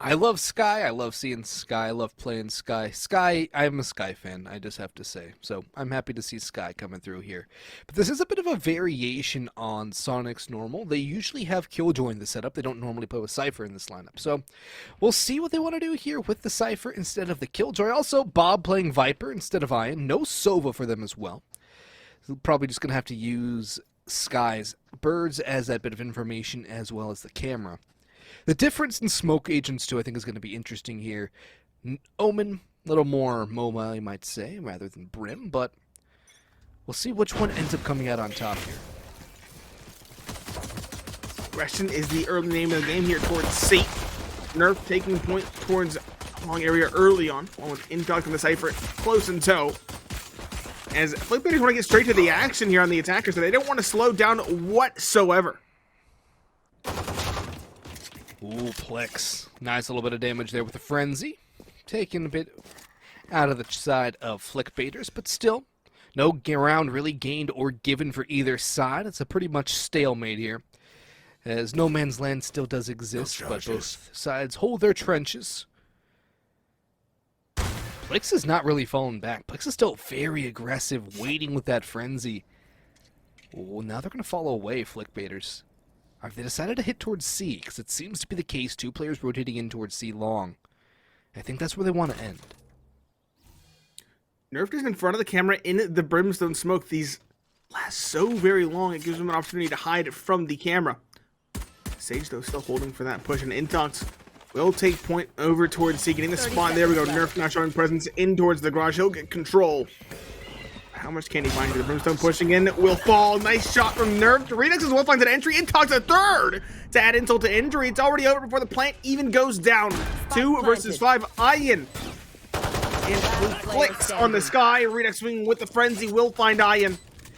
I love Sky. I love seeing Sky. I love playing Sky. Sky, I'm a Sky fan, I just have to say. So I'm happy to see Sky coming through here. But this is a bit of a variation on Soniqs normal. They usually have Killjoy in the setup. They don't normally play with Cypher in this lineup. So we'll see what they want to do here with the Cypher instead of the Killjoy. Also, Bob playing Viper instead of Ian. No Sova for them as well. So probably just going to have to use Sky's birds as that bit of information as well as the camera. The difference in smoke agents, too, I think is going to be interesting here. Omen, a little more MoMA, you might say, rather than Brim, but we'll see which one ends up coming out on top here. Aggression is the early name of the game here towards Saint. Nerf taking point towards long area early on, along with Incock and the Cypher close in tow. As flickbaiters want to get straight to the action here on the attackers, so they don't want to slow down whatsoever. Ooh, Plex. Nice little bit of damage there with the Frenzy. Taking a bit out of the side of flickbaiters, but still, no ground really gained or given for either side. It's a pretty much stalemate here, as no man's land still does exist, but both sides hold their trenches. Plex is not really falling back. Plex is still very aggressive, waiting with that Frenzy. Oh, now they're going to fall away, flickbaiters. They decided to hit towards C, because it seems to be the case, two players rotating in towards C long. I think that's where they want to end. Nerf is in front of the camera in the brimstone smoke. These last so very long, it gives them an opportunity to hide from the camera. Sage, though, still holding for that push, and Intox will take point over towards C, getting the spot. There we go. Nerf now showing presence in towards the garage. He'll get control. How much can he find? The brimstone pushing in will fall. Nice shot from Nerf. Redux as well finds an entry. Intox a third to add insult to injury. It's already over before the plant even goes down. 2 versus 5. Ian and flicks on the sky. Redux swinging with the frenzy will find Ian.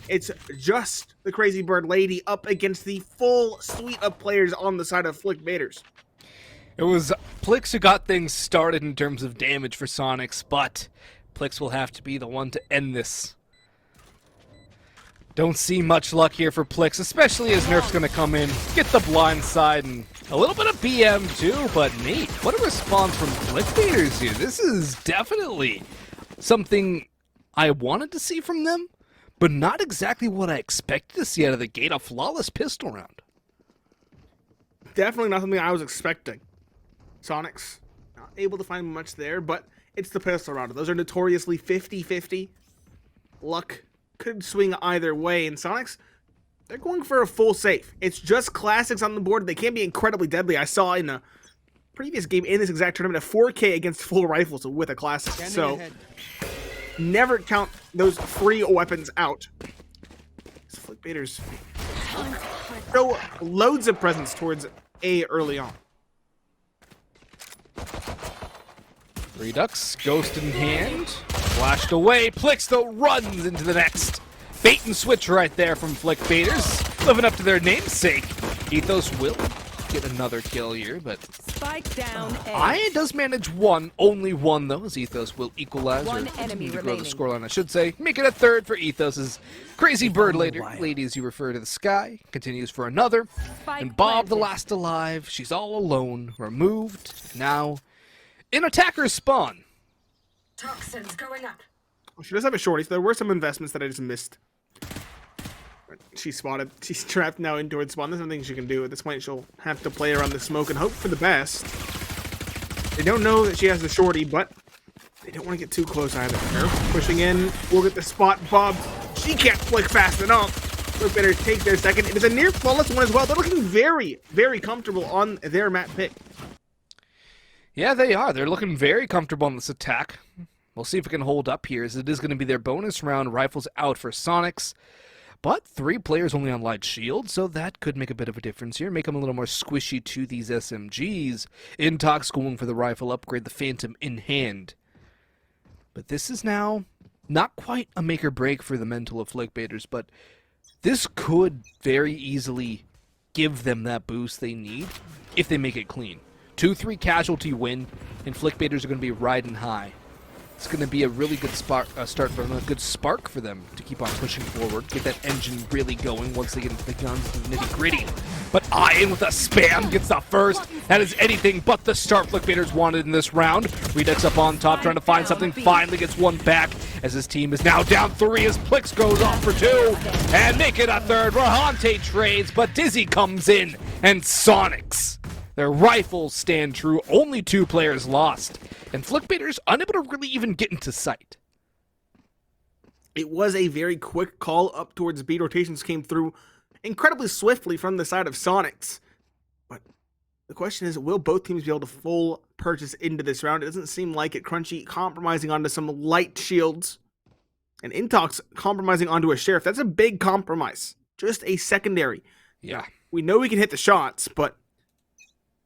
It's just the crazy bird lady up against the full suite of players on the side of flickbaiters. It was Plix who got things started in terms of damage for Soniqs, but Plix will have to be the one to end this. Don't see much luck here for Plix, especially as Nerf's going to come in, get the blind side, and a little bit of BM too, but Nate, what a response from flickbaiters here. This is definitely something I wanted to see from them, but not exactly what I expected to see out of the gate. A flawless pistol round. Definitely not something I was expecting. Soniqs not able to find much there, but it's the pistol round. Those are notoriously 50-50. Luck could swing either way, and Soniqs, they're going for a full safe. It's just classics on the board. They can be incredibly deadly. I saw in a previous game in this exact tournament a 4K against full rifles with a classic. So never count those free weapons out. Flickbaiters throw loads of presents towards A early on. Redux, ghost in hand, flashed away. Plix, though, runs into the next. Bait and switch right there from flickbaiters, living up to their namesake. Ethos will get another kill here, but spike down. Ian does manage one, only one though, as Ethos will equalize One or enemy continue to remaining. grow the scoreline, I should say. Make it a third for Ethos's crazy bird lady, as you refer to the sky. Continues for another, and Bob, the last alive. She's all alone, removed, now in attacker's spawn. Toxins going up. She does have a shorty, so there were some investments that I just missed. She's spotted. She's trapped now in towards spawn. There's nothing she can do. At this point, she'll have to play around the smoke and hope for the best. They don't know that she has the shorty, but they don't want to get too close either. Nerf pushing in. We'll get the spot. Bob, she can't flick fast enough. Look better take their second. It is a near flawless one as well. They're looking very, very comfortable on their map pick. Yeah, they are. They're looking very comfortable on this attack. We'll see if it can hold up here, as it is going to be their bonus round. Rifles out for Soniqs. But 3 players only on light shield, so that could make a bit of a difference here. Make them a little more squishy to these SMGs. Intox going for the rifle upgrade, the Phantom in hand. But this is now not quite a make or break for the mental of flickbaiters, but this could very easily give them that boost they need if they make it clean. 2-3 casualty win, and flickbaiters are going to be riding high. It's going to be a really good start for them, a good spark for them to keep on pushing forward, get that engine really going once they get into the guns, the nitty-gritty. But Iron with a spam gets the first. That is anything but the start flickbaiters wanted in this round. Redux up on top trying to find something, finally gets one back as his team is now down 3 as Plix goes off for 2 and make it a third. Rahante trades, but Dizzy comes in and Soniqs. Their rifles stand true, only 2 players lost, and flickbaiters unable to really even get into sight. It was a very quick call up towards B. Rotations came through incredibly swiftly from the side of Soniqs. But the question is, will both teams be able to full purchase into this round? It doesn't seem like it. Crunchy compromising onto some light shields, and Intox compromising onto a Sheriff. That's a big compromise. Just a secondary. Yeah. We know we can hit the shots, but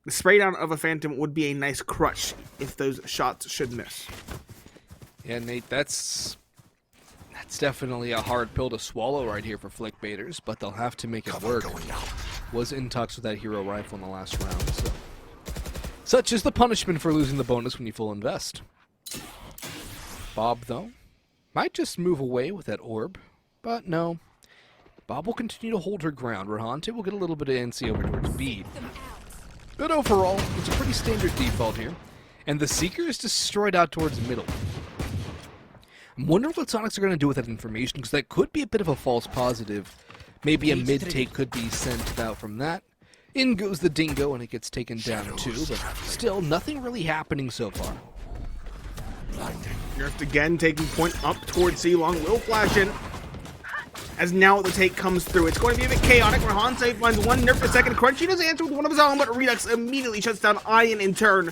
the spray down of a Phantom would be a nice crutch if those shots should miss. Yeah, Nate, that's definitely a hard pill to swallow right here for flickbaiters, but they'll have to make it work. Was Intox with that hero rifle in the last round, so. Such is the punishment for losing the bonus when you full invest. Bob, though, might just move away with that orb, but no. Bob will continue to hold her ground. Rahante will get a little bit of NC over towards B. But overall, it's a pretty standard default here. And the Seeker is destroyed out towards middle. I'm wondering what Soniqs are going to do with that information, because that could be a bit of a false positive. Maybe a mid-take could be sent out from that. In goes the Dingo, and it gets taken down too, but still, nothing really happening so far. Nerfed again, taking point up towards C-Long. Will flash in. As now the take comes through. It's going to be a bit chaotic. Rahante finds one nerf per second. Crunchy does answer with one of his own, but Redux immediately shuts down Ian in turn.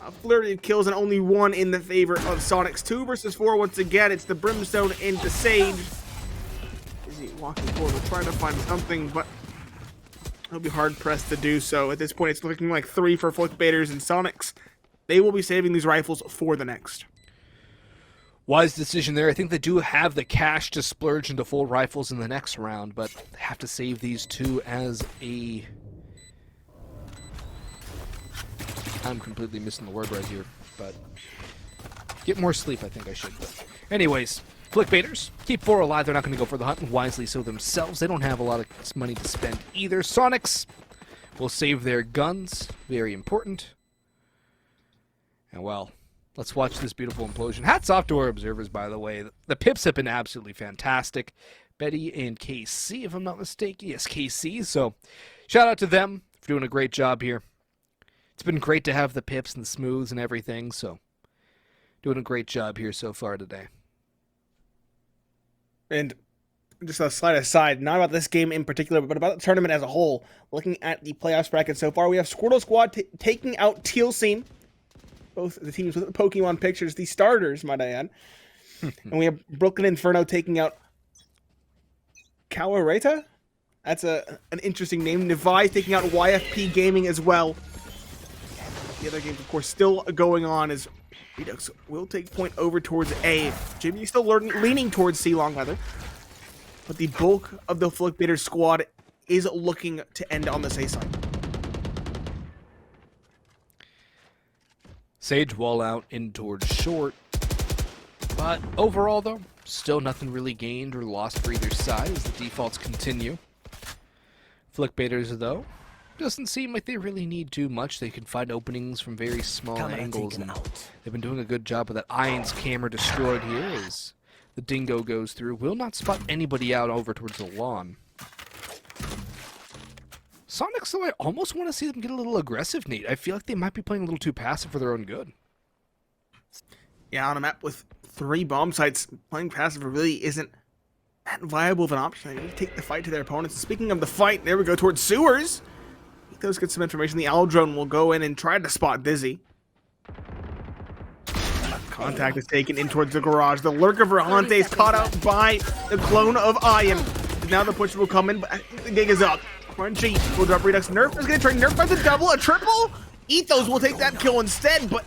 A flurry of kills and only 1 in the favor of Soniqs. 2 versus 4 once again. It's the Brimstone into Sage. Is he walking forward? We'll try to find something, but he'll be hard-pressed to do so. At this point, it's looking like 3 for flickbaiters and Soniqs. They will be saving these rifles for the next. Wise decision there. I think they do have the cash to splurge into full rifles in the next round, but they have to save these 2 as a... I'm completely missing the word right here, but get more sleep, I think I should. But anyways, flickbaiters, keep 4 alive. They're not going to go for the hunt, and wisely so themselves. They don't have a lot of money to spend either. Soniqs will save their guns. Very important. And well, let's watch this beautiful implosion. Hats off to our observers, by the way. The pips have been absolutely fantastic. Betty and KC, if I'm not mistaken. Yes, KC. So shout out to them for doing a great job here. It's been great to have the pips and the smooths and everything, so doing a great job here so far today. And just a slight aside, not about this game in particular, but about the tournament as a whole. Looking at the playoffs bracket so far, we have Squirtle Squad taking out Teal Scene. Both the teams with the Pokemon pictures, the starters, might I add. And we have Brooklyn Inferno taking out Kawareta? That's an interesting name. Nivai taking out YFP Gaming as well. The other games, of course, still going on as Redux will take point over towards A. Jimmy still leaning towards C-Long, rather. But the bulk of the Flickbaiter squad is looking to end on the safe side. Sage wall out in towards short. But overall, though, still nothing really gained or lost for either side as the defaults continue. Flickbaiters, though, doesn't seem like they really need too much. They can find openings from very small angles, and they've been doing a good job with that. Iron's camera destroyed here as the Dingo goes through. Will not spot anybody out over towards the lawn. Soniqs, though, I almost want to see them get a little aggressive, Nate. I feel like they might be playing a little too passive for their own good. Yeah, on a map with 3 bomb sites, playing passive really isn't that viable of an option. They need to take the fight to their opponents. Speaking of the fight, there we go towards sewers. Let's get some information. The Owl Drone will go in and try to spot Dizzy. Contact is taken in towards the garage. The Lurker for Hante is caught out by the clone of Ian. Now the push will come in, but I think the gig is up. Crunchy will drop Redux. Nerf is going to try Nerf by the double, a triple. Ethos will take that kill instead, but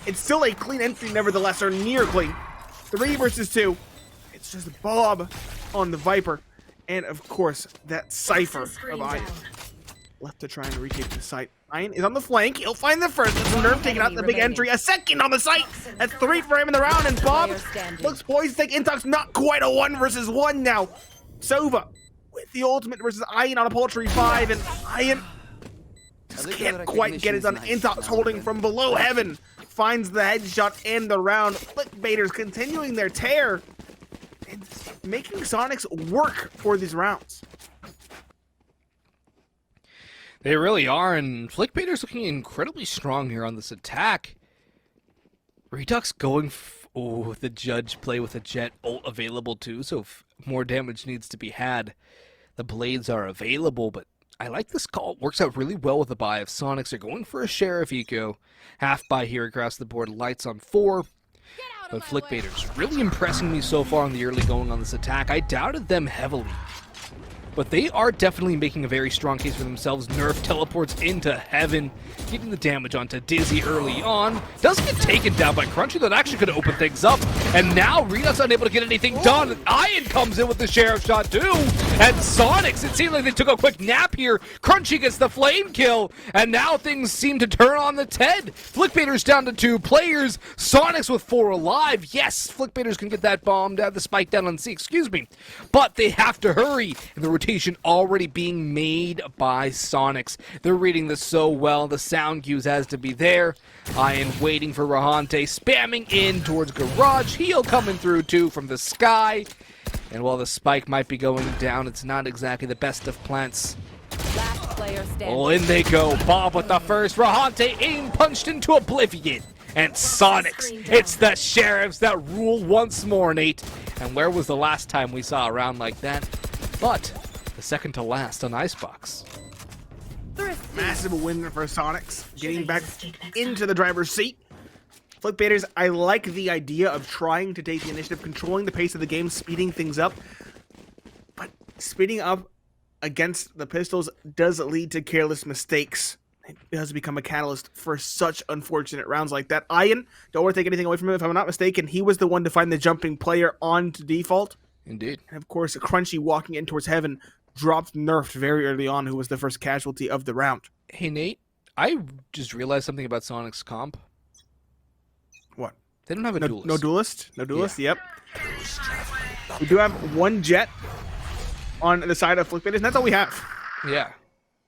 it's still a clean entry nevertheless, or near clean. 3 versus 2. It's just Bob on the Viper. And of course, that Cypher of Ian left to try and retake the site. Ian is on the flank. He'll find the first. It's a nerf taking out the big entry. A second on the site. That's 3 for him in the round. And Bob looks poised to take Intox. Not quite a 1 versus 1 now. Sova with the ultimate versus Ian on a poultry 5. And Ian just can't quite get it done. Intox holding from below heaven. Finds the headshot and the round. Flickbaiters continuing their tear. And making Soniqs work for these rounds. They really are, and flickbaiters looking incredibly strong here on this attack. Redux going, the judge play with a jet ult available too, so if more damage needs to be had, the blades are available, but I like this call. It works out really well with the buy of Soniqs. They're going for a Sheriff Eco. Half buy here across the board, lights on 4. But flickbaiters really impressing me so far in the early going on this attack. I doubted them heavily, but they are definitely making a very strong case for themselves. Nerf teleports into heaven, getting the damage onto Dizzy early on. Does get taken down by Crunchy. That actually could open things up. And now Redux unable to get anything done. Ian comes in with the Sheriff shot too. And Soniqs, it seems like they took a quick nap here. Crunchy gets the flame kill. And now things seem to turn on its head. Flickbaiters down to 2 players. Soniqs with 4 alive. Yes, Flickbaiters can get that bomb down, the spike down on C, excuse me. But they have to hurry. And the rotation already being made by Soniqs. They're reading this so well. The sound cues has to be there. Ian waiting for Rahante, spamming in towards Garage. Heal coming through too from the sky. And while the spike might be going down, it's not exactly the best of plants. Last player standing. Well, in they go. Bob with the first. Rahante aim punched into oblivion. And Soniqs, it's the Sheriffs that rule once more, Nate. And where was the last time we saw a round like that? But the second to last on Icebox. Massive win for Soniqs, getting back into the driver's seat. Flickbaiters, I like the idea of trying to take the initiative, controlling the pace of the game, speeding things up. But speeding up against the pistols does lead to careless mistakes. It does become a catalyst for such unfortunate rounds like that. Ian, don't want to take anything away from him. If I'm not mistaken, he was the one to find the jumping player on to default. Indeed. And of course, Crunchy walking in towards heaven dropped nerfed very early on, who was the first casualty of the round. Hey, Nate, I just realized something about Soniqs comp. What? They don't have a duelist. No duelist? No duelist? Yeah. Yep. We do have 1 jet on the side of Flickbaiters, and that's all we have. Yeah.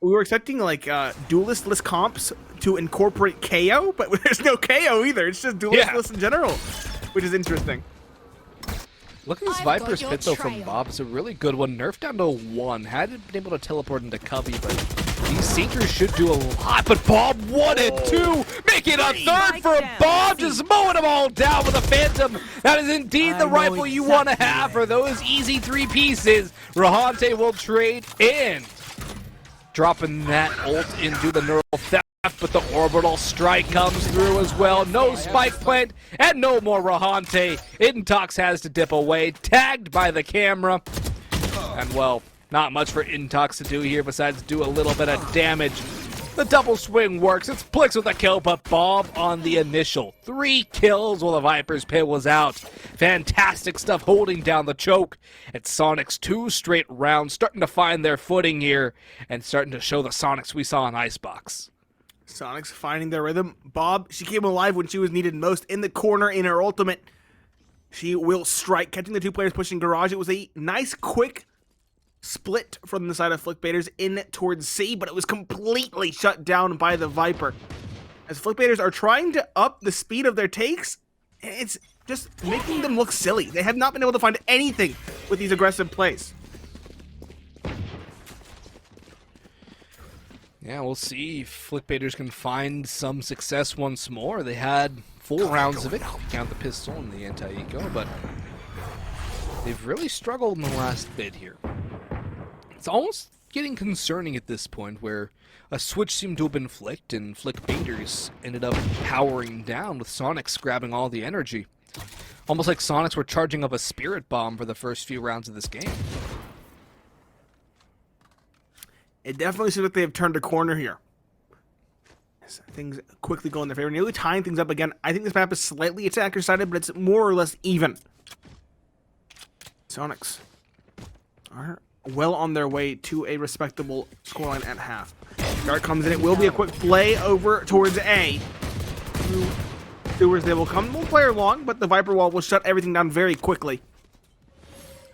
We were expecting, like, duelistless comps to incorporate KO, but there's no KO either. It's just duelistless in general, which is interesting. Look at this Viper's pit though from Bob. It's a really good one. Nerf down to 1. Hadn't been able to teleport into Cubby, but these Sinkers should do a lot. But Bob wanted 2. Make it a 3rd for Bob. Just mowing them all down with a Phantom. That is indeed the rifle you want to have for those easy 3 pieces. Rahante will trade in. Dropping that ult into the neural theft, but the orbital strike comes through as well. No spike plant and no more Rahante. Intox has to dip away, tagged by the camera. And well, not much for Intox to do here besides do a little bit of damage. The double swing works. It's Plix with a kill, but Bob on the initial. 3 kills while the Viper's pit was out. Fantastic stuff holding down the choke. It's Soniqs 2 straight rounds, starting to find their footing here and starting to show the Soniqs we saw in Icebox. Soniqs finding their rhythm. Bob, she came alive when she was needed most. In the corner in her ultimate, she will strike, catching the 2 players pushing Garage. It was a nice, quick split from the side of Flickbaiters in towards C, but it was completely shut down by the Viper. As Flickbaiters are trying to up the speed of their takes, it's just making them look silly. They have not been able to find anything with these aggressive plays. Yeah, we'll see if Flickbaiters can find some success once more. They had 4 rounds of it, count the pistol and the anti-eco, but they've really struggled in the last bit here. It's almost getting concerning at this point where a switch seemed to have been flicked and Flickbaiters ended up powering down with Soniqs grabbing all the energy. Almost like Soniqs were charging up a spirit bomb for the first few rounds of this game. It definitely seems like they have turned a corner here. Things quickly go in their favor, nearly tying things up again. I think this map is slightly attacker-sided, but it's more or less even. Soniqs are well on their way to a respectable scoreline at half. Dart comes in. It will be a quick play over towards A. Sewers, they will come. Won't play long, but the Viper wall will shut everything down very quickly.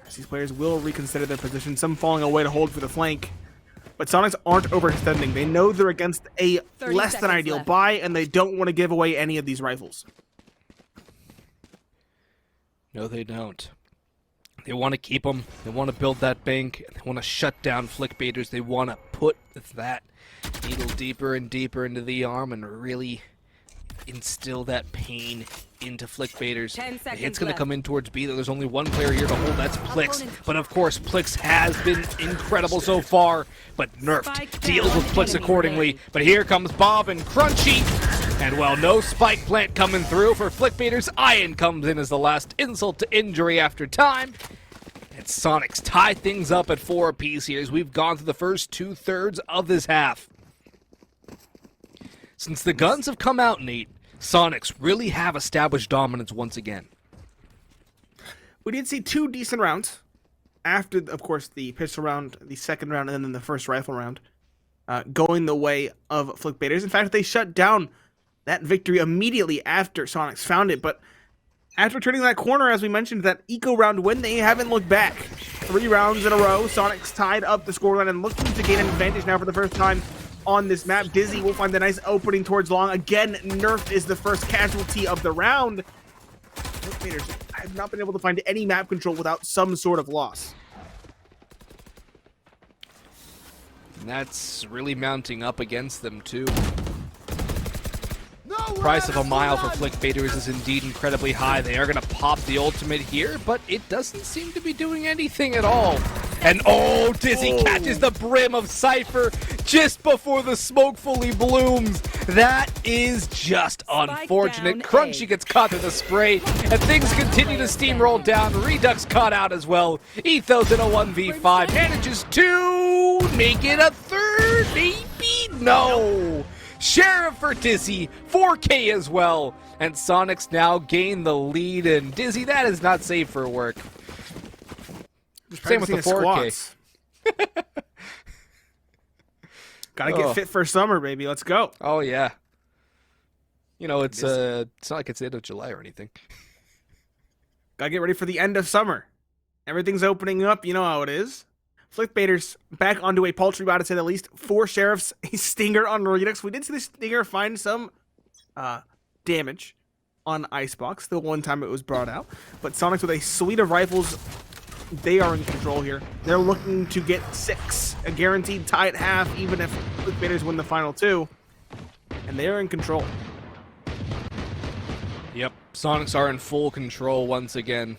As these players will reconsider their position, some falling away to hold for the flank. But Soniqs aren't overextending. They know they're against a less than ideal buy, and they don't want to give away any of these rifles. No, they don't. They want to keep them. They want to build that bank. They want to shut down flickbaiters. They want to put that needle deeper and deeper into the arm and really instill that pain into flickbaiters. The hit's going to come in towards B. There's only one player here to hold. That's Plix. But of course, Plix has been incredible so far. But nerfed deals with Plix accordingly. But here comes Bob and Crunchy. And well, no spike plant coming through for flickbaiters. Iron comes in as the last insult to injury after time. And Soniqs tie things up at 4 apiece here as we've gone through the first 2/3 of this half. Since the guns have come out, Nate, Soniqs really have established dominance once again. We did see 2 decent rounds. After, of course, the pistol round, the second round, and then the first rifle round. Going the way of flickbaiters. In fact, they shut down that victory immediately after Soniqs found it. But after turning that corner, as we mentioned, that eco round win, they haven't looked back. 3 rounds in a row. Soniqs tied up the scoreline and looking to gain an advantage now for the first time on this map. Dizzy will find a nice opening towards long. Again, Nerf is the first casualty of the round. Flickbaiters have not been able to find any map control without some sort of loss. And that's really mounting up against them, too. Price of a mile for flickbaiters is indeed incredibly high. They are going to pop the ultimate here, but it doesn't seem to be doing anything at all. And oh, Dizzy catches the brim of Cypher just before the smoke fully blooms. That is just unfortunate. Crunchy gets caught in the spray, and things continue to steamroll down. Redux caught out as well. Ethos in a 1v5 manages to make it a third, maybe? No. Sheriff for Dizzy, 4K as well, and Soniqs now gain the lead, and Dizzy, that is not safe for work. Same with the 4K. Gotta get fit for summer, baby. Let's go. Oh, yeah. You know, it's not like it's the end of July or anything. Gotta get ready for the end of summer. Everything's opening up, you know how it is. Flickbaiters back onto a paltry bout, to say the least. 4 sheriffs, a stinger on Redux. We did see the stinger find some damage on Icebox the one time it was brought out. But Soniqs with a suite of rifles, they are in control here. They're looking to get 6, a guaranteed tie at half, even if Flickbaiters win the final 2. And they are in control. Yep, Soniqs are in full control once again.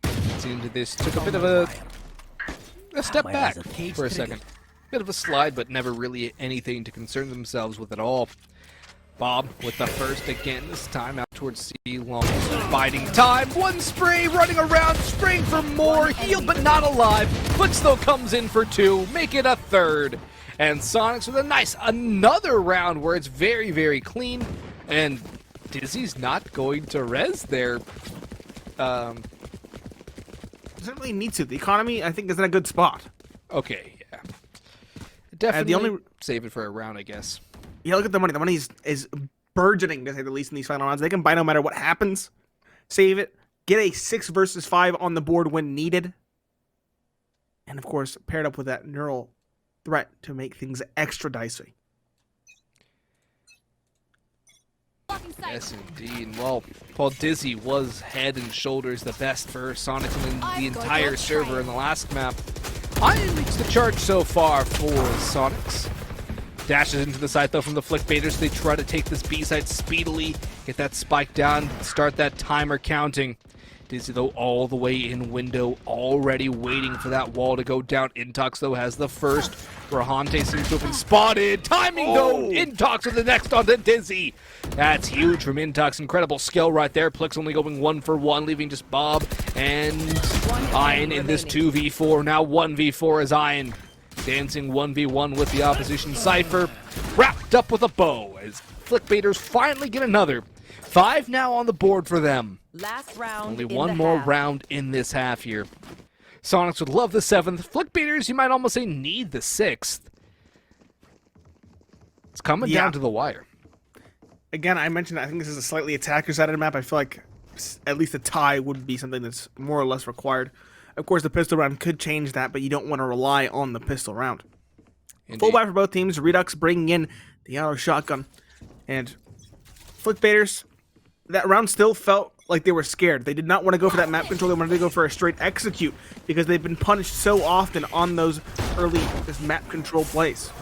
It seemed this took a bit of a step back for a second. Bit of a slide, but never really anything to concern themselves with at all. Bob with the first again, this time out towards C long. Biding time, 1 spray, running around, spraying for more, healed but not alive. Flix though comes in for 2, make it a third. And Soniqs with a nice, another round where it's very, very clean. And Dizzy's not going to res there. Doesn't really need to. The economy, I think, is in a good spot. Okay, yeah. Definitely save it for a round, I guess. Yeah, look at the money. The money is burgeoning, to say the least, in these final rounds. They can buy no matter what happens. Save it. Get a 6 versus 5 on the board when needed. And, of course, paired up with that neural threat to make things extra dicey. Yes, indeed. Well, Paul Dizzy was head and shoulders the best for Soniqs in the entire server in the last map. Iron leads the charge so far for Soniqs. Dashes into the site though from the flickbaiters. They try to take this B site speedily, get that spike down, start that timer counting. Dizzy though all the way in window, already waiting for that wall to go down. Intox though has the first. Rahante seems to have been spotted. Timing though, Intox with the next onto Dizzy. That's huge from Intox. Incredible skill right there. Plix only going 1 for 1, leaving just Bob and Iron in this 2v4. Now 1v4 as Iron dancing 1v1 with the opposition Cypher. Wrapped up with a bow as Flickbaiters finally get another. 5 now on the board for them. Last round. Only 1 more round in this half here. Soniqs would love the 7th. Flickbaiters, you might almost say, need the 6th. It's coming Yeah. down to the wire. Again, I mentioned I think this is a slightly attacker-sided map. I feel like at least a tie would be something that's more or less required. Of course, the pistol round could change that, but you don't want to rely on the pistol round. Indeed. Full buy for both teams. Redux bringing in the auto shotgun. And flickbaiters, that round still felt like they were scared. They did not want to go for that map control. They wanted to go for a straight execute because they've been punished so often on those early just map control plays.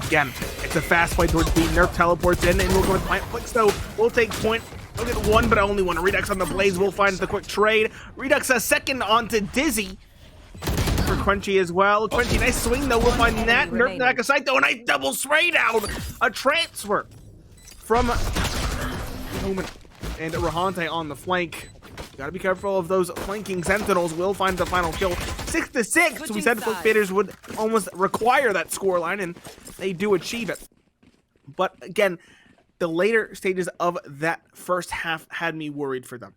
Again, it's a fast play towards B. Nerf teleports in, and we'll go with Flicks, though. We'll take point. We'll get one, but only one. Redux on the blaze. We'll find the quick trade. Redux a second onto Dizzy. For Crunchy as well. Crunchy, nice swing, though. We'll find that. Nerf in the back of sight, though. A nice double spray down. A transfer from Omen and Rahante on the flank. Gotta be careful of those flanking sentinels. Will find the final kill. 6-6. We said flickbaiters would almost require that scoreline, and they do achieve it. But again, the later stages of that first half had me worried for them.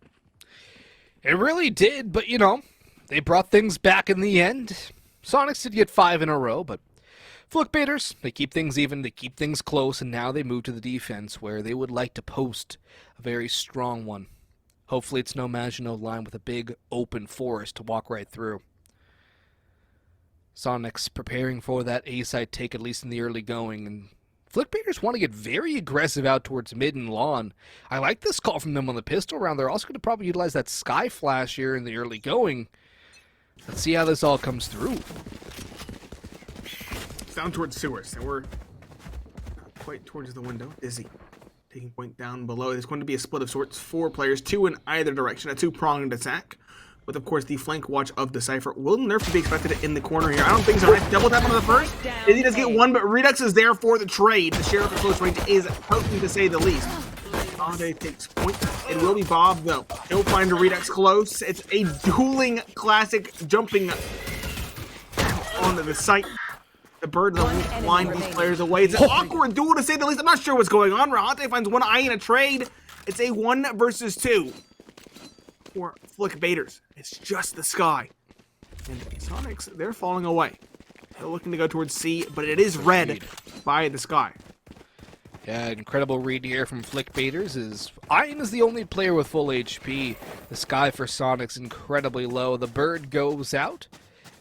It really did, but you know, they brought things back in the end. Soniqs did get 5 in a row, but flickbaiters, they keep things even, they keep things close, and now they move to the defense where they would like to post a very strong one. Hopefully it's no Maginot line with a big open forest to walk right through. Soniqs preparing for that A-side take, at least in the early going, and flickbaiters want to get very aggressive out towards mid and lawn. I like this call from them on the pistol round. They're also going to probably utilize that sky flash here in the early going. Let's see how this all comes through. Down towards sewers, and we're quite towards the window. Dizzy taking point down below. There's going to be a split of sorts. 4 players, 2 in either direction. A 2-pronged attack. With, of course, the flank watch of the Cypher. Will Nerf to be expected in the corner here? I don't think so. Nice double tap on the first. Dizzy does get 1, but Redux is there for the trade. The Sheriff at close range is potent, to say the least. Ande takes point. It will be Bob, though. He'll find a Redux close. It's a dueling classic jumping onto the site. The bird will blind these players away. It's an awkward duel, to say the least. I'm not sure what's going on. Rahante finds 1 eye in a trade. It's a 1 versus 2 for flickbaiters. It's just the sky. And Soniqs, they're falling away. They're looking to go towards C, but it is red by the sky. Yeah, incredible read here from flickbaiters is Iron is the only player with full HP. The sky for Soniqs incredibly low. The bird goes out,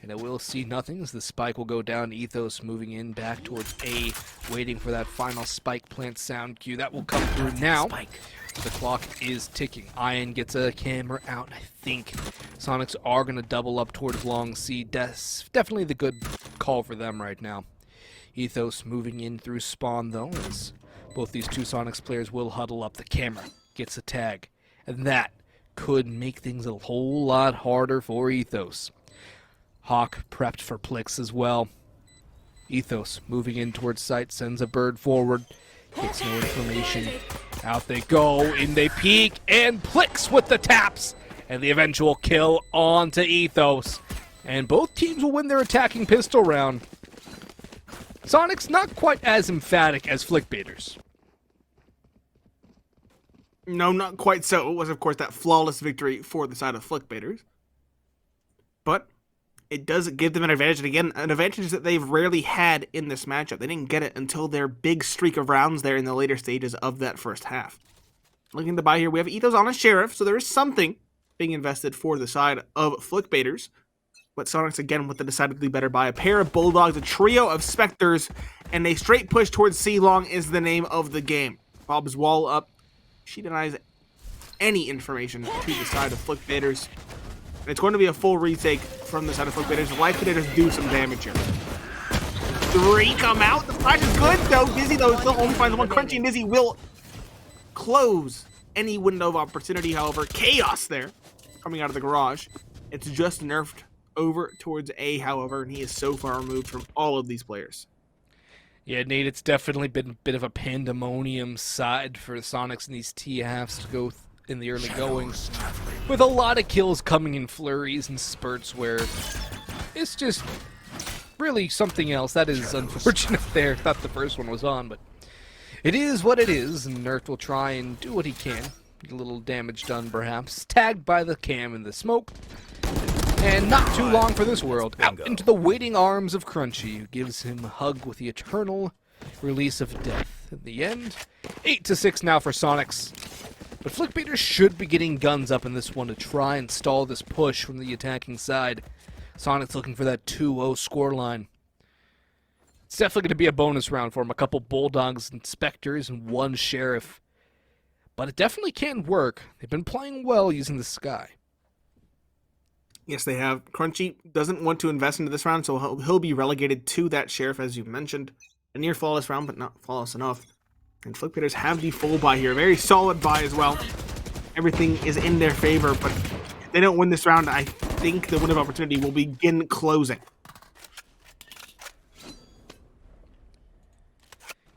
and it will see nothing as the spike will go down. Ethos moving in back towards A, waiting for that final spike plant sound cue. That will come through now. The clock is ticking. Iron gets a camera out. I think Soniqs are going to double up towards long C. Definitely the good call for them right now. Ethos moving in through spawn, though, as both these two Soniqs players will huddle up. The camera gets a tag, and that could make things a whole lot harder for Ethos. Hawk prepped for Plix as well. Ethos moving in towards site, sends a bird forward. Gets no information. Out they go, in they peek, and Plix with the taps! And the eventual kill onto Ethos. And both teams will win their attacking pistol round. Soniqs not quite as emphatic as flickbaiters. No, not quite so. It was, of course, that flawless victory for the side of flickbaiters. But it does give them an advantage, and again, an advantage that they've rarely had in this matchup. They didn't get it until their big streak of rounds there in the later stages of that first half. Looking to buy here, we have Ethos on a Sheriff, so there is something being invested for the side of flickbaiters. But Soniqs, again, with the decidedly better buy. A pair of Bulldogs, a trio of Spectres, and a straight push towards C-Long is the name of the game. Bob's wall up. She denies any information to the side of flickbaiters. It's going to be a full retake from the side of flickbaiters. Likely to just do some damage here. 3 come out. The flash is good, though. Dizzy, though, still only finds 1. Crunchy and Dizzy will close any window of opportunity, however. Chaos there coming out of the garage. It's just nerfed over towards A, however, and he is so far removed from all of these players. Yeah, Nate, it's definitely been a bit of a pandemonium side for the Soniqs in these T-halves to go in the early goings, with a lot of kills coming in flurries and spurts where it's just really something else. That is unfortunate there. Thought the first one was on, but it is what it is, and Nerf will try and do what he can. Get a little damage done, perhaps. Tagged by the cam in the smoke. And not too long for this world. Out into the waiting arms of Crunchy, who gives him a hug with the eternal release of death. In the end, 8-6 now for Soniqs. But flickbaiters should be getting guns up in this one to try and stall this push from the attacking side. Soniqs looking for that 2-0 scoreline. It's definitely going to be a bonus round for him. A couple Bulldogs and Spectres and one Sheriff. But it definitely can work. They've been playing well using the Sky. Yes, they have. Crunchy doesn't want to invest into this round, so he'll be relegated to that Sheriff, as you mentioned. A near flawless round, but not flawless enough. And flickbaiters have the full buy here. Very solid buy as well. Everything is in their favor, but if they don't win this round, I think the window of opportunity will begin closing.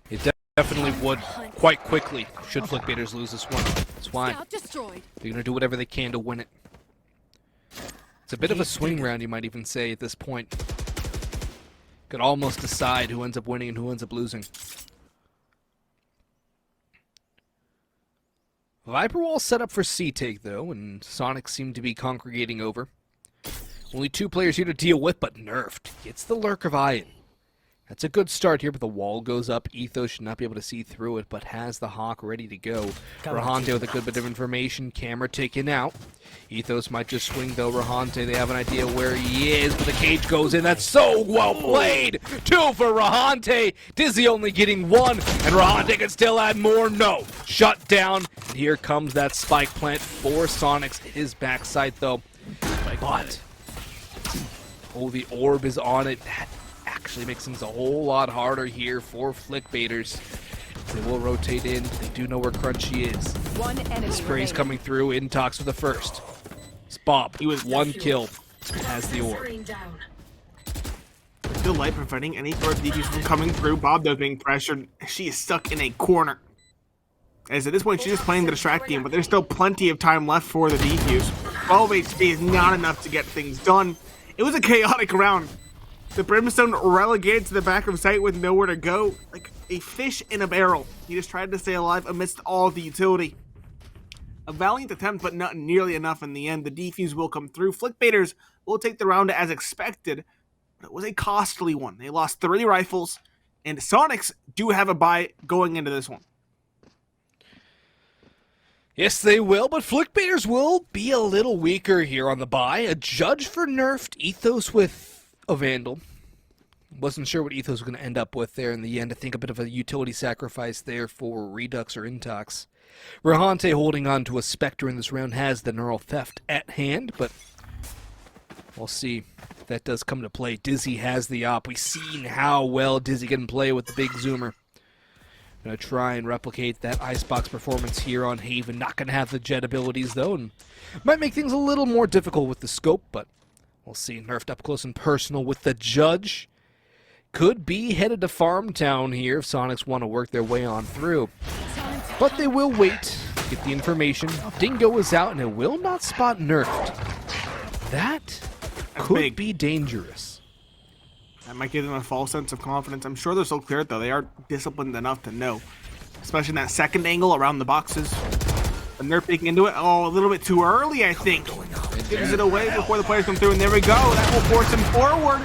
It definitely would quite quickly should flickbaiters lose this one. That's why they're going to do whatever they can to win it. It's a bit of a swing round, you might even say, at this point. Could almost decide who ends up winning and who ends up losing. Viper Wall set up for C-Take, though, and Soniqs seem to be congregating over. Only 2 players here to deal with, but nerfed. Gets the Lurk of Iron. That's a good start here, but the wall goes up. Ethos should not be able to see through it, but has the Hawk ready to go. Rahante with a good bit of information. Camera taken out. Ethos might just swing, though. Rahante, they have an idea where he is, but the cage goes in. That's so well played. 2 for Rahante. Dizzy only getting 1, and Rahante can still add more. No. Shut down. And here comes that spike plant for Soniqs. His backside, though. But, oh, the orb is on it. That actually makes things a whole lot harder here for flickbaiters. They will rotate in. They do know where Crunchy is. One enemy Spray's coming through. In talks with the first. It's Bob. He was 1 kill. Has the orb. Still light preventing any sort of DPS from coming through. Bob, though, being pressured. She is stuck in a corner. As at this point, she's just playing the distract game, but there's still plenty of time left for the defuse. 12 HP is not enough to get things done. It was a chaotic round. The Brimstone relegated to the back of site with nowhere to go, like a fish in a barrel. He just tried to stay alive amidst all of the utility. A valiant attempt, but not nearly enough in the end. The defuse will come through. Flickbaiters will take the round as expected, but it was a costly one. They lost 3 rifles, and Soniqs do have a buy going into this one. Yes, they will, but flickbaiters will be a little weaker here on the buy. A judge for nerfed. Ethos with a Vandal. Wasn't sure what Ethos was going to end up with there in the end. I think a bit of a utility sacrifice there for Redux or Intox. Rahante holding on to a Spectre in this round has the Neural Theft at hand, but we'll see if that does come to play. Dizzy has the op. We've seen how well Dizzy can play with the big zoomer. Gonna try and replicate that Icebox performance here on Haven. Not gonna have the jet abilities though, and might make things a little more difficult with the scope, but we'll see. Nerfed up close and personal with the judge. Could be headed to Farm Town here if Soniqs want to work their way on through. But they will wait, get the information. Dingo is out and it will not spot nerfed. That could be dangerous. That might give them a false sense of confidence. I'm sure they're so clear though. They are disciplined enough to know. Especially in that second angle around the boxes. And they're peeking into it. Oh, a little bit too early, I think. Gives it away before the players come through, and there we go. That will force him forward,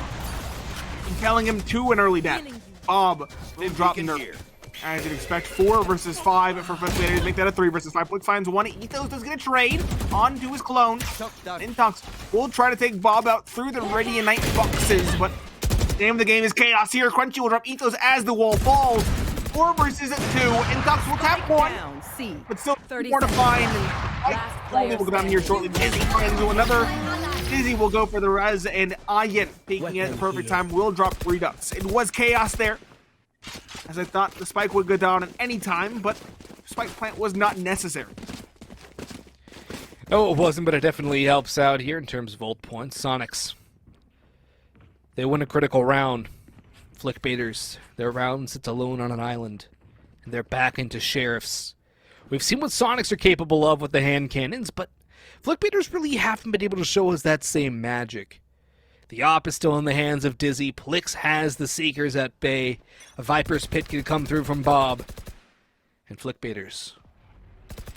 compelling him to an early death. Bob will drop nerf. As you'd expect, 4 versus 5 for flickbaiters. Make that a 3 versus 5. Flick finds 1. Ethos does get a trade onto his clone. Intox will try to take Bob out through the Radiant boxes, but the name of the game is chaos here. Crunchy will drop Ethos as the wall falls. 4 versus 2. Intox will tap 1, but still more to find. Will go down here shortly. Dizzy finds another. Dizzy will go for the res, and Ian, peeking at the perfect time, will drop Redux. It was chaos there, as I thought the spike would go down at any time, but spike plant was not necessary. No, it wasn't, but it definitely helps out here in terms of ult points. Soniqs, they win a critical round. Flickbaiters, their round sits alone on an island, and they're back into Sheriffs. We've seen what Soniqs are capable of with the hand cannons, but flickbaiters really haven't been able to show us that same magic. The op is still in the hands of Dizzy. Plix has the Seekers at bay. A Viper's Pit can come through from Bob. And flickbaiters,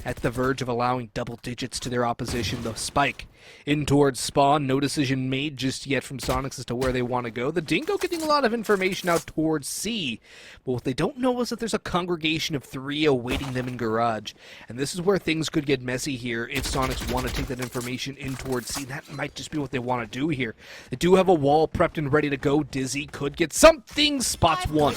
at the verge of allowing double digits to their opposition. The spike in towards spawn. No decision made just yet from Soniqs as to where they want to go. The Dingo getting a lot of information out towards C, but what they don't know is that there's a congregation of 3 awaiting them in garage, and this is where things could get messy here if Soniqs want to take that information in towards C. That might just be what they want to do here. They do have a wall prepped and ready to go. Dizzy could get something. Spots one.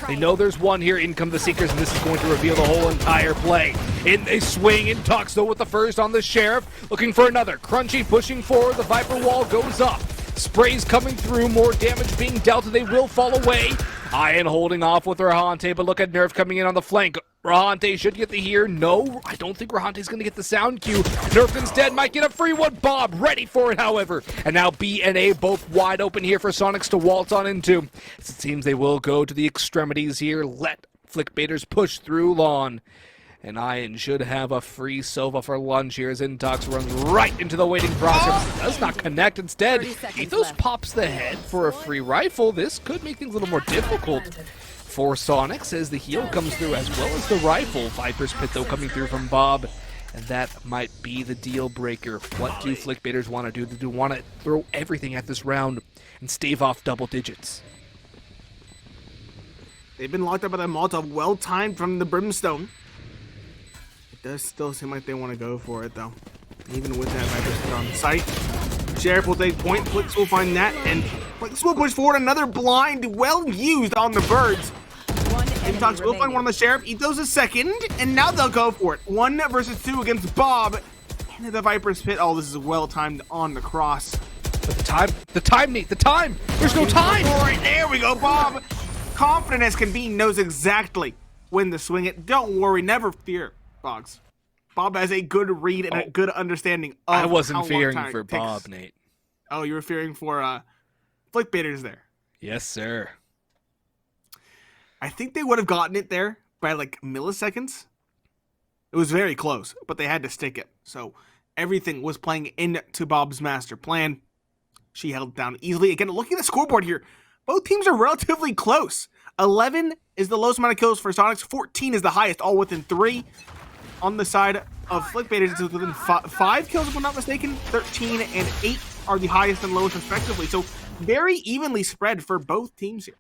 They know there's one here. In come the Seekers, and this is going to reveal the whole entire play. In they swing, in talks though with the first on the Sheriff, looking for another. Crunchy pushing forward, the Viper wall goes up. Sprays coming through, more damage being dealt, and they will fall away. Ian holding off with Rahante, but look at Nerf coming in on the flank. Rahante should get the here. No, I don't think Rahante's going to get the sound cue. Nerf instead might get a free one. Bob ready for it, however. And now B and A both wide open here for Soniqs to waltz on into. It seems they will go to the extremities here. Let flickbaiters push through lawn. And Ian should have a free Sova for lunch here as Intox runs right into the waiting process. Does not connect. Instead, Ethos left. pops the head for a free rifle. This could make things a little more difficult for Soniqs as the heal comes through as well as the rifle. Viper's Pit though coming through from Bob. And that might be the deal breaker. What do flickbaiters want to do? They do want to throw everything at this round and stave off double digits. They've been locked up by that Molotov, well timed from the Brimstone. It does still seem like they want to go for it though. Even with that Viper's Pit on the site. Sheriff will take point, Flicks will find that, and Flicks will push forward another blind, well used on the birds. Intox will find one on the Sheriff, Ethos a second, and now they'll go for it. 1 versus 2 against Bob. Into the Viper's Pit. Oh, this is well timed on the cross. But the time, Nate, the time! There's no time! All right, there we go, Bob. Confident as can be, knows exactly when to swing it. Don't worry, never fear, Boggs. Bob has a good read and a good understanding of I wasn't how long fearing time for it takes. Bob, Nate. Oh, you were fearing for flickbaiters there. Yes, sir. I think they would have gotten it there by like milliseconds. It was very close, but they had to stick it. So everything was playing into Bob's master plan. She held down easily. Again, looking at the scoreboard here, both teams are relatively close. 11 is the lowest amount of kills for Soniqs. 14 is the highest, all within 3. On the side of flickbaiters, it's within 5 kills, if I'm not mistaken. 13 and 8 are the highest and lowest, respectively. So very evenly spread for both teams here.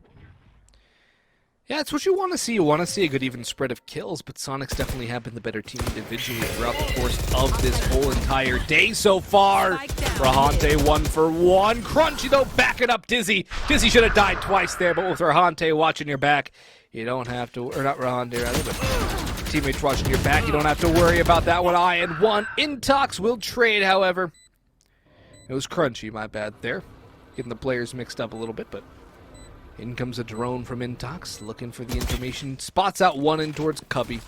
Yeah, it's what you want to see. You want to see a good even spread of kills, but Soniqs definitely have been the better team individually throughout the course of this whole entire day so far. Rahante 1 for 1. Crunchy though, back it up Dizzy. Dizzy should have died twice there, but with Rahante watching your back, you don't have to, or not Rahante rather, but teammates watching your back, you don't have to worry about that one. Ian 1. Intox will trade, however. It was Crunchy, my bad there. Getting the players mixed up a little bit, but in comes a drone from Intox, looking for the information. Spots out one in towards Cubby.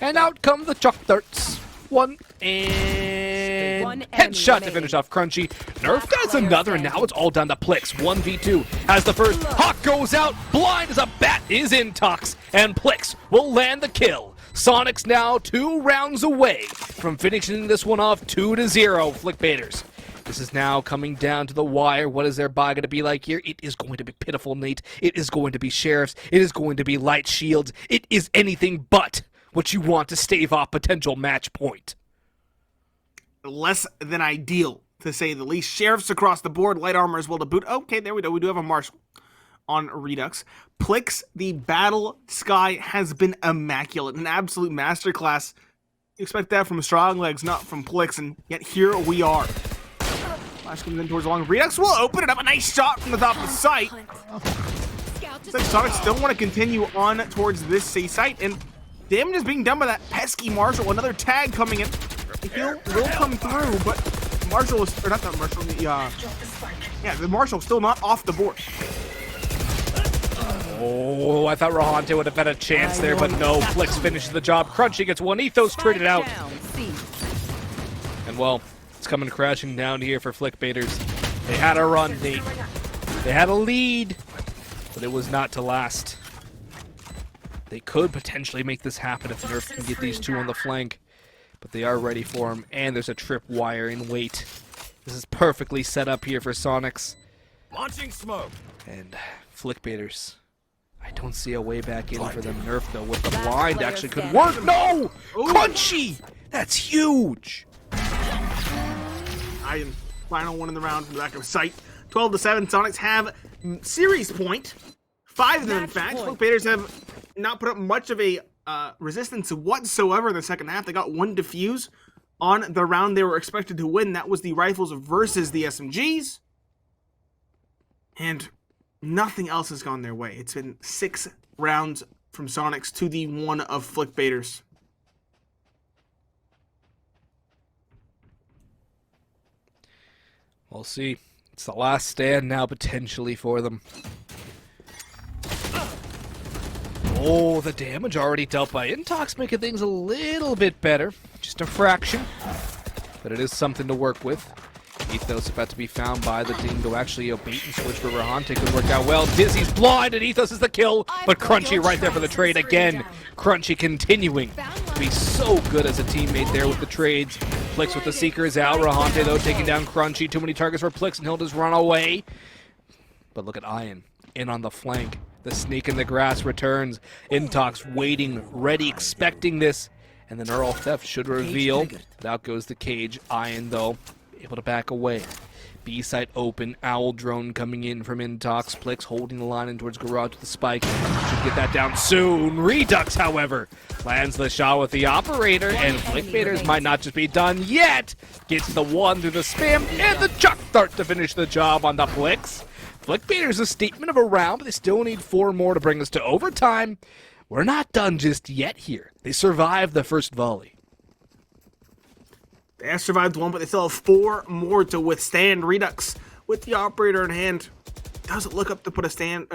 And out come the Chuck Darts. 1 and headshot to finish off Crunchy. Nerf does another, and now it's all down to Plix. 1v2 has the first. Hawk goes out. Blind as a bat is Intox. And Plix will land the kill. Soniqs now 2 rounds away from finishing this one off 2-0. Flickbaiters. This is now coming down to the wire. What is their buy going to be like here? It is going to be pitiful, Nate. It is going to be Sheriffs. It is going to be light shields. It is anything but what you want to stave off potential match point. Less than ideal, to say the least. Sheriffs across the board. Light armor as well to boot. Okay, there we go. We do have a Marshal on Redux. Plix, the battle sky has been immaculate. An absolute masterclass. You expect that from Strong Legs, not from Plix, and yet here we are. Flash comes in towards the long. Redux will open it up. A nice shot from the top of the site. Looks like Sonic still want to continue on towards this C site, and damage is being done by that pesky Marshal. Another tag coming in. The heal will come through, but Marshal is, or not that Marshal, the Marshal still not off the board. Oh, I thought Rahante would have had a chance there, but no. Plix finishes the job. Crunchy gets one. Ethos traded out. And well, it's coming crashing down here for Flickbaiters. They had a run, Nate. They had a lead, but it was not to last. They could potentially make this happen if Nerf can get these 2 on the flank, but they are ready for him, and there's a trip wire in wait. This is perfectly set up here for Soniqs. Launching smoke. And Flickbaiters. I don't see a way back in for them. Nerf, though, with the blind actually could work. No! Crunchy! That's huge! Ian, final one in the round from the back of sight. 12-7, Soniqs have series point. 5 of them, in fact. Flickbaiters have not put up much of a resistance whatsoever in the second half. They got one defuse on the round they were expected to win. That was the rifles versus the SMGs. And nothing else has gone their way. It's been 6 rounds from Soniqs to the 1 of Flickbaiters. We'll see. It's the last stand now, potentially, for them. Oh, the damage already dealt by Intox, making things a little bit better. Just a fraction. But it is something to work with. Ethos about to be found by the Dingo. Actually, a bait and switch for Rahante could work out well. Dizzy's blind, and Ethos is the kill. But Crunchy right there for the trade again. Crunchy continuing to be so good as a teammate there with the trades. Plix with the Seekers out. Rahante, though, taking down Crunchy. Too many targets for Plix, and he'll just run away. But look at Ian in on the flank. The sneak in the grass returns. Intox waiting, ready, expecting this. And then Earl Theft should reveal. But out goes the cage. Ian, though, able to back away. B site open. Owl drone coming in from Intox. Plix holding the line in towards Garage with the spike. Should get that down soon. Redux, however, lands the shot with the operator, and Flickbaiters might not just be done yet. Gets the 1 through the spam and the chuck start to finish the job on the Plix. Flickbaiters a statement of a round, but they still need 4 more to bring us to overtime. We're not done just yet here. They survived the first volley. They have survived 1, but they still have 4 more to withstand. Redux with the operator in hand doesn't look up to put a stand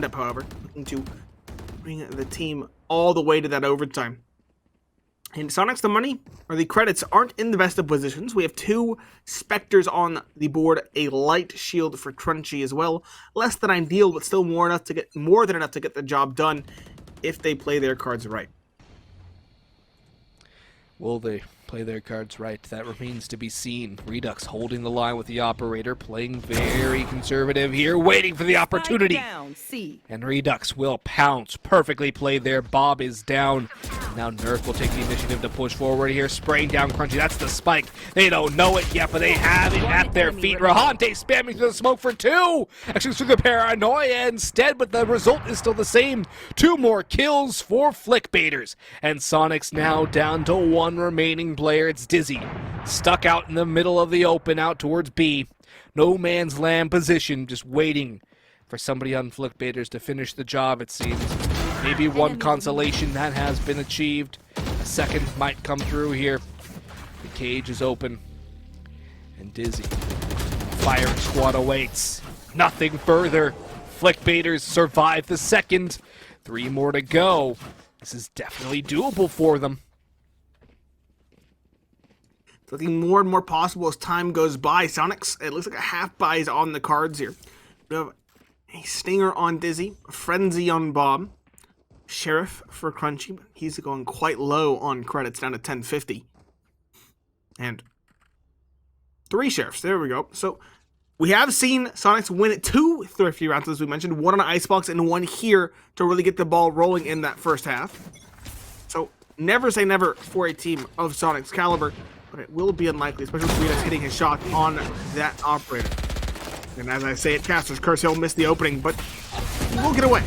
up, however, looking to bring the team all the way to that overtime. And Soniqs, the money or the credits aren't in the best of positions. We have 2 Spectres on the board, a light shield for Crunchy as well. Less than ideal, but still more than enough to get the job done if they play their cards right. Will they play their cards right? That remains to be seen. Redux holding the line with the operator, playing very conservative here, waiting for the opportunity. And Redux will pounce. Perfectly played there. Bob is down. Now Nerf will take the initiative to push forward here, spraying down Crunchy. That's the spike. They don't know it yet, but they have it at their feet. Rahante spamming through the smoke for 2. Actually through the paranoia instead, but the result is still the same. 2 more kills for Flickbaiters. And Soniqs now down to 1 remaining player. It's Dizzy, stuck out in the middle of the open, out towards B. No man's land position, just waiting for somebody on Flickbaiters to finish the job, it seems. Maybe 1 consolation that has been achieved. A second might come through here. The cage is open. And Dizzy, firing squad awaits. Nothing further. Flickbaiters survive the second. 3 more to go. This is definitely doable for them. Looking more and more possible as time goes by. Soniqs, it looks like a half buy is on the cards here. We have a Stinger on Dizzy, a Frenzy on Bob, Sheriff for Crunchy, but he's going quite low on credits, down to 1050. And 3 Sheriffs, there we go. So we have seen Soniqs win 2 Thrifty rounds, as we mentioned, 1 on Icebox and 1 here to really get the ball rolling in that first half. So never say never for a team of Soniqs caliber. But it will be unlikely, especially with Redux hitting his shot on that operator. And as I say it, Caster's Curse, he'll miss the opening, but we'll get away.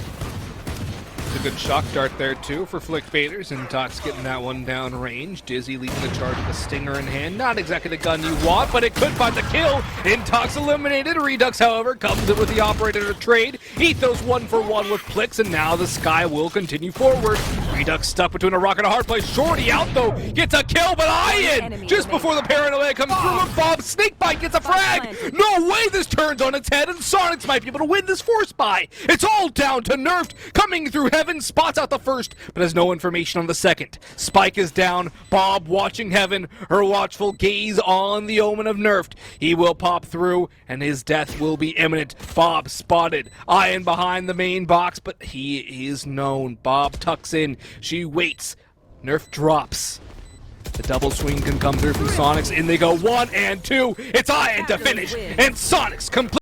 It's a good shock dart there, too, for Flickbaiters, and Tox getting that one down range. Dizzy leading the charge with a Stinger in hand. Not exactly the gun you want, but it could find the kill. Intox eliminated. Redux, however, comes in with the operator to trade. Ethos 1 for 1 with Plix, and now the Sky will continue forward. Redux stuck between a rock and a hard place. Shorty out, though, gets a kill, but Ian, just before the paranoia comes through, and Bob Snakebite gets a frag. No way this turns on its head, and Soniqs might be able to win this force buy. It's all down to Nerfed, coming through Heaven, spots out the first, but has no information on the second. Spike is down. Bob watching Heaven, her watchful gaze on the omen of Nerfed. He will pop through, and his death will be imminent. Bob spotted. Ian behind the main box, but he is known. Bob tucks in. She waits. Nerf drops. The double swing can come through from Soniqs. In they go 1 and 2. It's Ian to finish, and Soniqs complete.